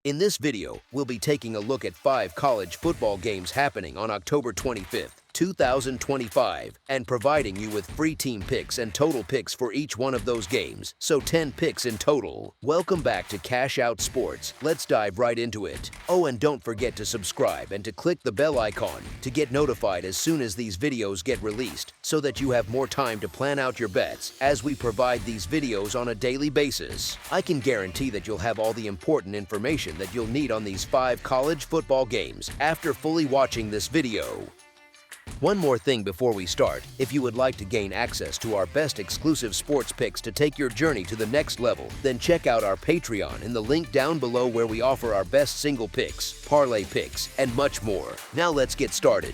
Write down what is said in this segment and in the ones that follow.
In this video, we'll be taking a look at 5 college football games happening on October 25th, 2025, and providing you with free team picks and total picks for each one of those games, so 10 picks in total. Welcome back to Cash Out Sports. Let's dive right into it. Oh, and don't forget to subscribe and to click the bell icon to get notified as soon as these videos get released, so that you have more time to plan out your bets as we provide these videos on a daily basis. I can guarantee that you'll have all the important information that you'll need on these 5 college football games after fully watching this video. One more thing before we start: if you would like to gain access to our best exclusive sports picks to take your journey to the next level, then check out our Patreon in the link down below, where we offer our best single picks, parlay picks, and much more. Now let's get started.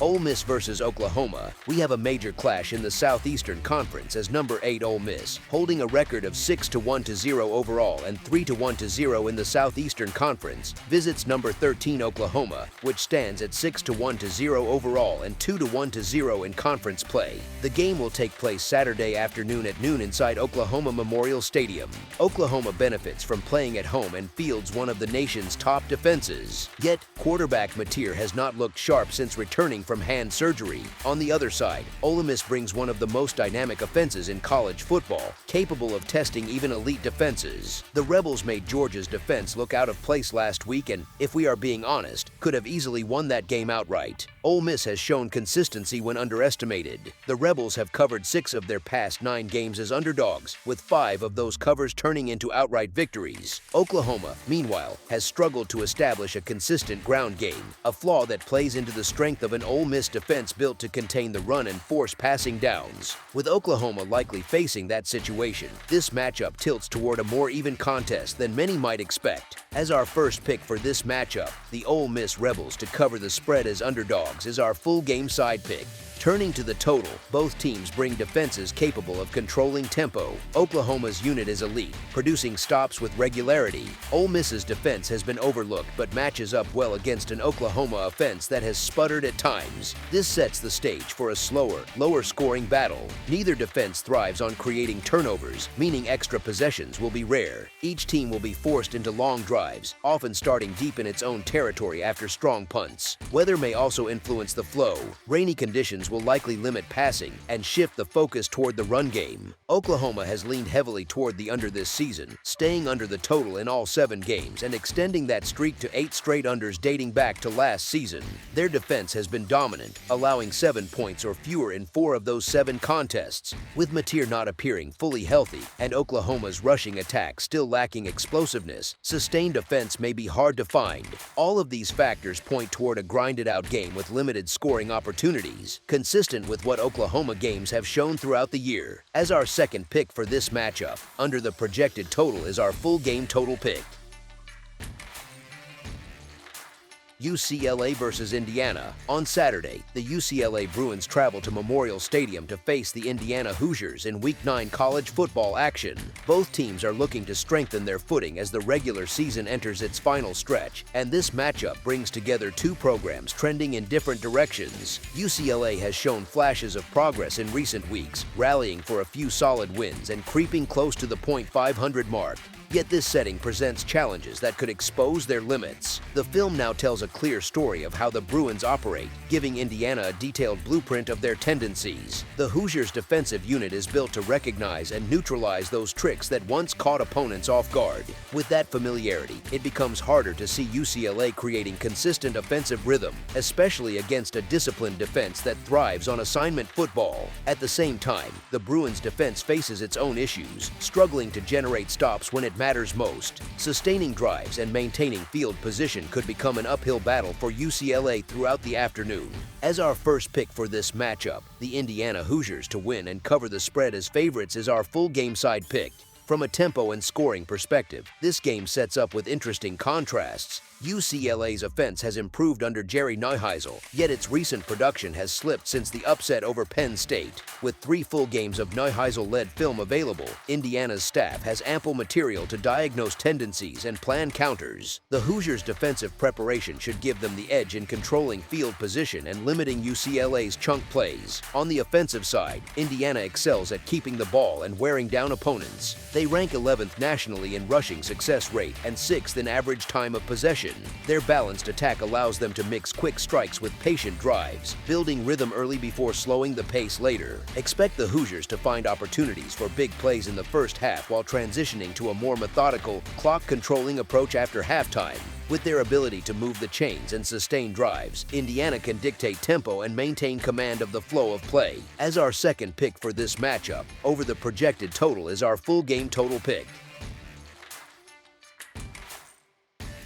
Ole Miss versus Oklahoma. We have a major clash in the Southeastern Conference, as number 8 Ole Miss, holding a record of 6-1-0 overall and 3-1-0 in the Southeastern Conference, visits number 13 Oklahoma, which stands at 6-1-0 overall and 2-1-0 in conference play. The game will take place Saturday afternoon at noon inside Oklahoma Memorial Stadium. Oklahoma benefits from playing at home and fields one of the nation's top defenses. Yet, quarterback Mateer has not looked sharp since returning from hand surgery. On the other side, Ole Miss brings one of the most dynamic offenses in college football, capable of testing even elite defenses. The Rebels made Georgia's defense look out of place last week and, if we are being honest, could have easily won that game outright. Ole Miss has shown consistency when underestimated. The Rebels have covered 6 of their past 9 games as underdogs, with 5 of those covers turning into outright victories. Oklahoma, meanwhile, has struggled to establish a consistent ground game, a flaw that plays into the strength of an Ole Miss defense built to contain the run and force passing downs. With Oklahoma likely facing that situation, this matchup tilts toward a more even contest than many might expect. As our first pick for this matchup, the Ole Miss Rebels to cover the spread as underdogs is our full game side pick. Turning to the total, both teams bring defenses capable of controlling tempo. Oklahoma's unit is elite, producing stops with regularity. Ole Miss's defense has been overlooked but matches up well against an Oklahoma offense that has sputtered at times. This sets the stage for a slower, lower-scoring battle. Neither defense thrives on creating turnovers, meaning extra possessions will be rare. Each team will be forced into long drives, often starting deep in its own territory after strong punts. Weather may also influence the flow. Rainy conditions will likely limit passing and shift the focus toward the run game. Oklahoma has leaned heavily toward the under this season, staying under the total in all 7 games and extending that streak to 8 straight unders dating back to last season. Their defense has been dominant, allowing 7 points or fewer in 4 of those 7 contests. With Mateer not appearing fully healthy and Oklahoma's rushing attack still lacking explosiveness, sustained offense may be hard to find. All of these factors point toward a grinded-out game with limited scoring opportunities, consistent with what Oklahoma games have shown throughout the year. As our second pick for this matchup, under the projected total is our full game total pick. UCLA versus Indiana. On Saturday, the UCLA Bruins travel to Memorial Stadium to face the Indiana Hoosiers in Week 9 college football action. Both teams are looking to strengthen their footing as the regular season enters its final stretch, and this matchup brings together 2 programs trending in different directions. UCLA has shown flashes of progress in recent weeks, rallying for a few solid wins and creeping close to the .500 mark. Yet this setting presents challenges that could expose their limits. The film now tells a clear story of how the Bruins operate, giving Indiana a detailed blueprint of their tendencies. The Hoosiers' defensive unit is built to recognize and neutralize those tricks that once caught opponents off guard. With that familiarity, it becomes harder to see UCLA creating consistent offensive rhythm, especially against a disciplined defense that thrives on assignment football. At the same time, the Bruins' defense faces its own issues, struggling to generate stops when it matters most. Sustaining drives and maintaining field position could become an uphill battle for UCLA throughout the afternoon. As our first pick for this matchup, the Indiana Hoosiers to win and cover the spread as favorites is our full game side pick. From a tempo and scoring perspective, this game sets up with interesting contrasts. UCLA's offense has improved under Jerry Neuheisel, yet its recent production has slipped since the upset over Penn State. With 3 full games of Neuheisel-led film available, Indiana's staff has ample material to diagnose tendencies and plan counters. The Hoosiers' defensive preparation should give them the edge in controlling field position and limiting UCLA's chunk plays. On the offensive side, Indiana excels at keeping the ball and wearing down opponents. They rank 11th nationally in rushing success rate and 6th in average time of possession. Their balanced attack allows them to mix quick strikes with patient drives, building rhythm early before slowing the pace later. Expect the Hoosiers to find opportunities for big plays in the first half while transitioning to a more methodical, clock-controlling approach after halftime. With their ability to move the chains and sustain drives, Indiana can dictate tempo and maintain command of the flow of play. As our second pick for this matchup, over the projected total is our full game total pick.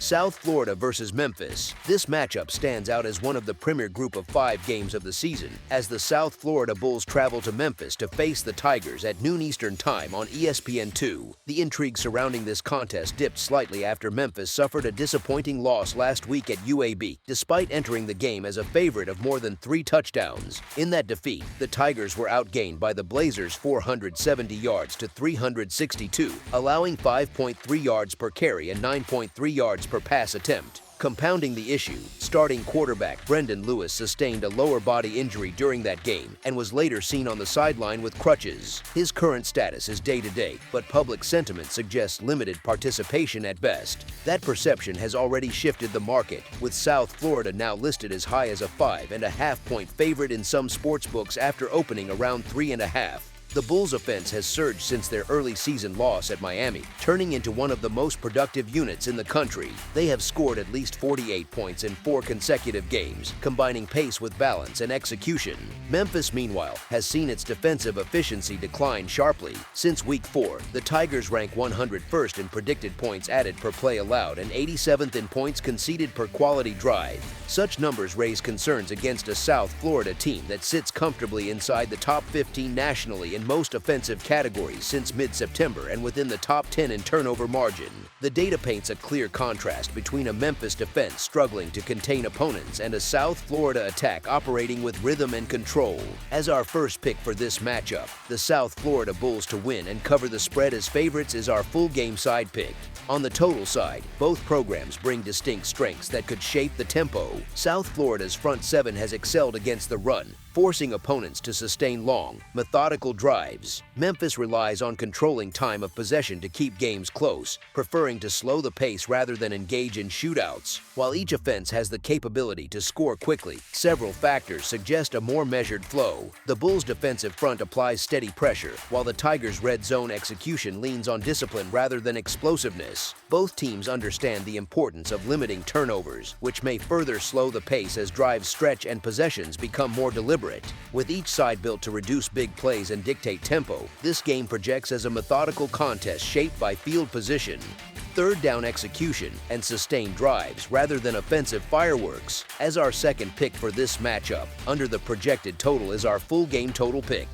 South Florida versus Memphis. This matchup stands out as one of the premier group of 5 games of the season, as the South Florida Bulls travel to Memphis to face the Tigers at noon Eastern Time on ESPN2. The intrigue surrounding this contest dipped slightly after Memphis suffered a disappointing loss last week at UAB, despite entering the game as a favorite of more than 3 touchdowns. In that defeat, the Tigers were outgained by the Blazers 470 yards to 362, allowing 5.3 yards per carry and 9.3 yards per pass attempt. Compounding the issue, starting quarterback Brendan Lewis sustained a lower body injury during that game and was later seen on the sideline with crutches. His current status is day-to-day, but public sentiment suggests limited participation at best. That perception has already shifted the market, with South Florida now listed as high as a 5.5-point favorite in some sportsbooks after opening around 3.5. The Bulls' offense has surged since their early season loss at Miami, turning into one of the most productive units in the country. They have scored at least 48 points in 4 consecutive games, combining pace with balance and execution. Memphis, meanwhile, has seen its defensive efficiency decline sharply. Since Week 4, the Tigers rank 101st in predicted points added per play allowed and 87th in points conceded per quality drive. Such numbers raise concerns against a South Florida team that sits comfortably inside the top 15 nationally in most offensive categories since mid-September and within the top 10 in turnover margin. The data paints a clear contrast between a Memphis defense struggling to contain opponents and a South Florida attack operating with rhythm and control. As our first pick for this matchup, the South Florida Bulls to win and cover the spread as favorites is our full game side pick. On the total side, both programs bring distinct strengths that could shape the tempo. South Florida's front seven has excelled against the run, forcing opponents to sustain long, methodical drives. Memphis relies on controlling time of possession to keep games close, preferring to slow the pace rather than engage in shootouts. While each offense has the capability to score quickly, several factors suggest a more measured flow. The Bulls' defensive front applies steady pressure, while the Tigers' red zone execution leans on discipline rather than explosiveness. Both teams understand the importance of limiting turnovers, which may further slow the pace as drives stretch and possessions become more deliberate. With each side built to reduce big plays and dictate tempo, this game projects as a methodical contest shaped by field position, third down execution, and sustained drives rather than offensive fireworks. As our second pick for this matchup, under the projected total is our full game total pick.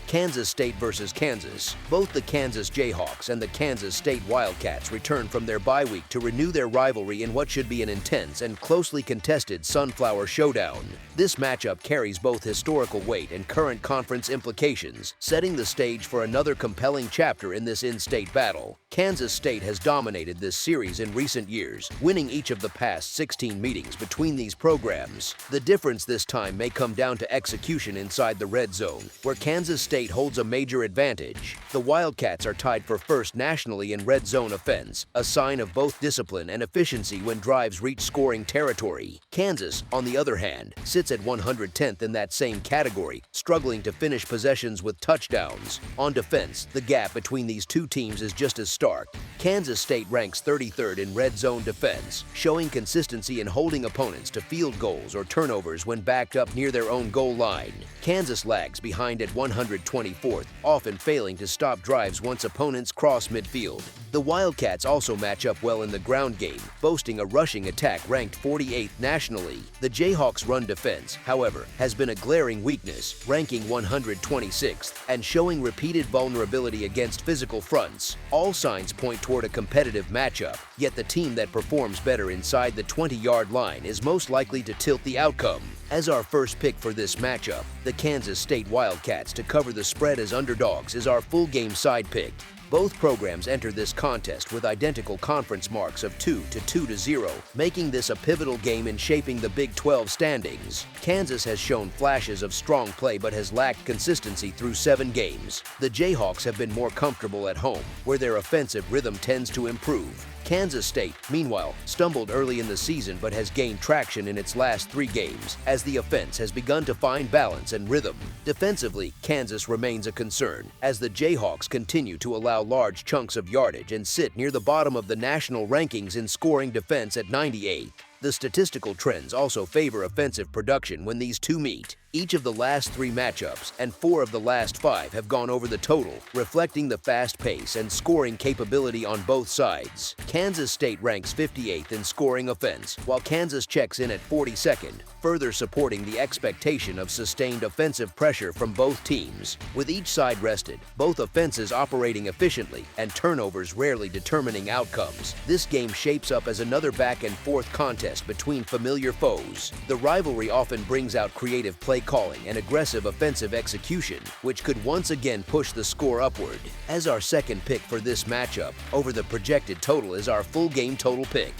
Kansas State versus Kansas. Both the Kansas Jayhawks and the Kansas State Wildcats return from their bye week to renew their rivalry in what should be an intense and closely contested Sunflower Showdown. This matchup carries both historical weight and current conference implications, setting the stage for another compelling chapter in this in-state battle. Kansas State has dominated this series in recent years, winning each of the past 16 meetings between these programs. The difference this time may come down to execution inside the red zone, where Kansas State holds a major advantage. The Wildcats are tied for first nationally in red zone offense, a sign of both discipline and efficiency when drives reach scoring territory. Kansas, on the other hand, sits at 110th in that same category, struggling to finish possessions with touchdowns. On defense, the gap between these two teams is just as stark. Kansas State ranks 33rd in red zone defense, showing consistency in holding opponents to field goals or turnovers when backed up near their own goal line. Kansas lags behind at 124th, often failing to stop drives once opponents cross midfield. The Wildcats also match up well in the ground game, boasting a rushing attack ranked 48th nationally. The Jayhawks' run defense, however, has been a glaring weakness, ranking 126th and showing repeated vulnerability against physical fronts. All signs point toward a competitive matchup, yet the team that performs better inside the 20-yard line is most likely to tilt the outcome. As our first pick for this matchup, the Kansas State Wildcats to cover the spread as underdogs is our full game side pick. Both programs enter this contest with identical conference marks of 2-0, making this a pivotal game in shaping the Big 12 standings. Kansas has shown flashes of strong play but has lacked consistency through 7 games. The Jayhawks have been more comfortable at home, where their offensive rhythm tends to improve. Kansas State, meanwhile, stumbled early in the season but has gained traction in its last 3 games as the offense has begun to find balance and rhythm. Defensively, Kansas remains a concern as the Jayhawks continue to allow large chunks of yardage and sit near the bottom of the national rankings in scoring defense at 98th. The statistical trends also favor offensive production when these two meet. Each of the last 3 matchups and 4 of the last 5 have gone over the total, reflecting the fast pace and scoring capability on both sides. Kansas State ranks 58th in scoring offense, while Kansas checks in at 42nd, further supporting the expectation of sustained offensive pressure from both teams. With each side rested, both offenses operating efficiently, and turnovers rarely determining outcomes, this game shapes up as another back-and-forth contest between familiar foes. The rivalry often brings out creative play calling and aggressive offensive execution, which could once again push the score upward. As our second pick for this matchup, over the projected total is our full game total pick.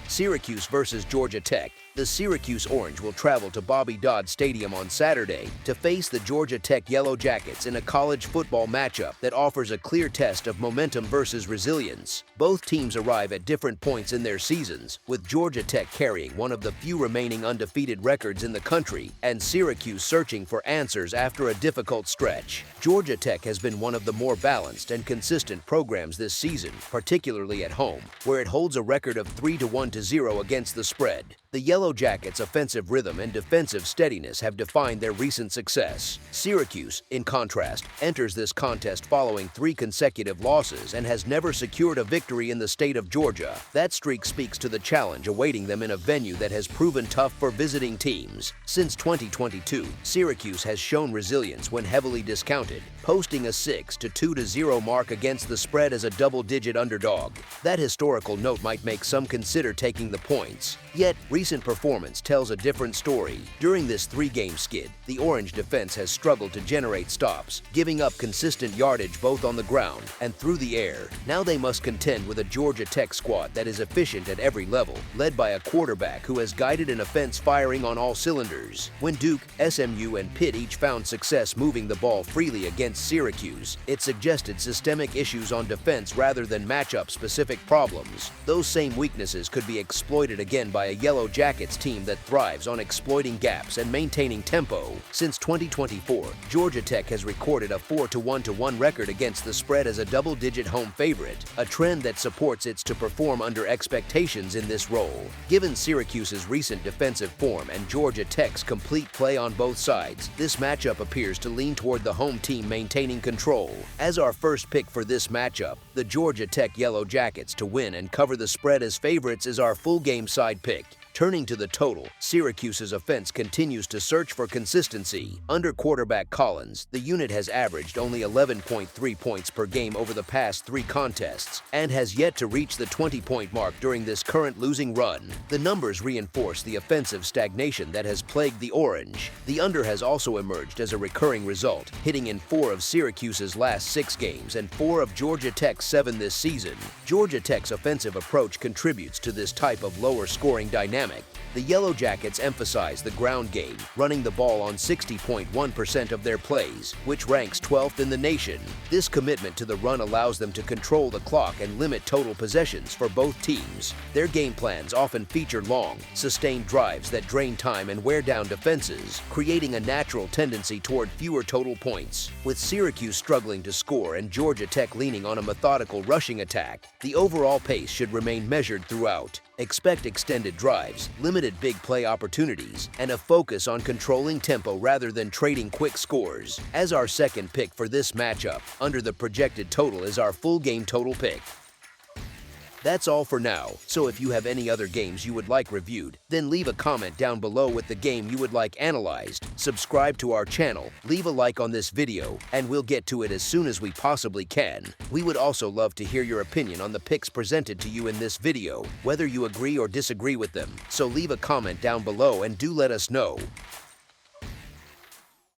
Syracuse versus Georgia Tech. The Syracuse Orange will travel to Bobby Dodd Stadium on Saturday to face the Georgia Tech Yellow Jackets in a college football matchup that offers a clear test of momentum versus resilience. Both teams arrive at different points in their seasons, with Georgia Tech carrying one of the few remaining undefeated records in the country and Syracuse searching for answers after a difficult stretch. Georgia Tech has been one of the more balanced and consistent programs this season, particularly at home, where it holds a record of 3-1-0 against the spread. The Yellow Jackets' offensive rhythm and defensive steadiness have defined their recent success. Syracuse, in contrast, enters this contest following 3 consecutive losses and has never secured a victory in the state of Georgia. That streak speaks to the challenge awaiting them in a venue that has proven tough for visiting teams. Since 2022, Syracuse has shown resilience when heavily discounted, posting a 6-2-0 mark against the spread as a double-digit underdog. That historical note might make some consider taking the points. Yet, recent performance tells a different story. During this 3-game skid, the Orange defense has struggled to generate stops, giving up consistent yardage both on the ground and through the air. Now they must contend with a Georgia Tech squad that is efficient at every level, led by a quarterback who has guided an offense firing on all cylinders. When Duke, SMU, and Pitt each found success moving the ball freely against Syracuse, it suggested systemic issues on defense rather than matchup-specific problems. Those same weaknesses could be exploited again by a Yellow Jackets team that thrives on exploiting gaps and maintaining tempo. Since 2024, Georgia Tech has recorded a 4-1 record against the spread as a double-digit home favorite, a trend that supports it to perform under expectations in this role. Given Syracuse's recent defensive form and Georgia Tech's complete play on both sides, this matchup appears to lean toward the home team maintaining control. As our first pick for this matchup, the Georgia Tech Yellow Jackets to win and cover the spread as favorites is our full game side pick. Turning to the total, Syracuse's offense continues to search for consistency. Under quarterback Collins, the unit has averaged only 11.3 points per game over the past 3 contests and has yet to reach the 20-point mark during this current losing run. The numbers reinforce the offensive stagnation that has plagued the Orange. The under has also emerged as a recurring result, hitting in 4 of Syracuse's last 6 games and 4 of Georgia Tech's 7 this season. Georgia Tech's offensive approach contributes to this type of lower scoring dynamic. The Yellow Jackets emphasize the ground game, running the ball on 60.1% of their plays, which ranks 12th in the nation. This commitment to the run allows them to control the clock and limit total possessions for both teams. Their game plans often feature long, sustained drives that drain time and wear down defenses, creating a natural tendency toward fewer total points. With Syracuse struggling to score and Georgia Tech leaning on a methodical rushing attack, the overall pace should remain measured throughout. Expect extended drives, limited big play opportunities, and a focus on controlling tempo rather than trading quick scores. As our second pick for this matchup, under the projected total is our full game total pick. That's all for now, so if you have any other games you would like reviewed, then leave a comment down below with the game you would like analyzed, subscribe to our channel, leave a like on this video, and we'll get to it as soon as we possibly can. We would also love to hear your opinion on the picks presented to you in this video, whether you agree or disagree with them, so leave a comment down below and do let us know.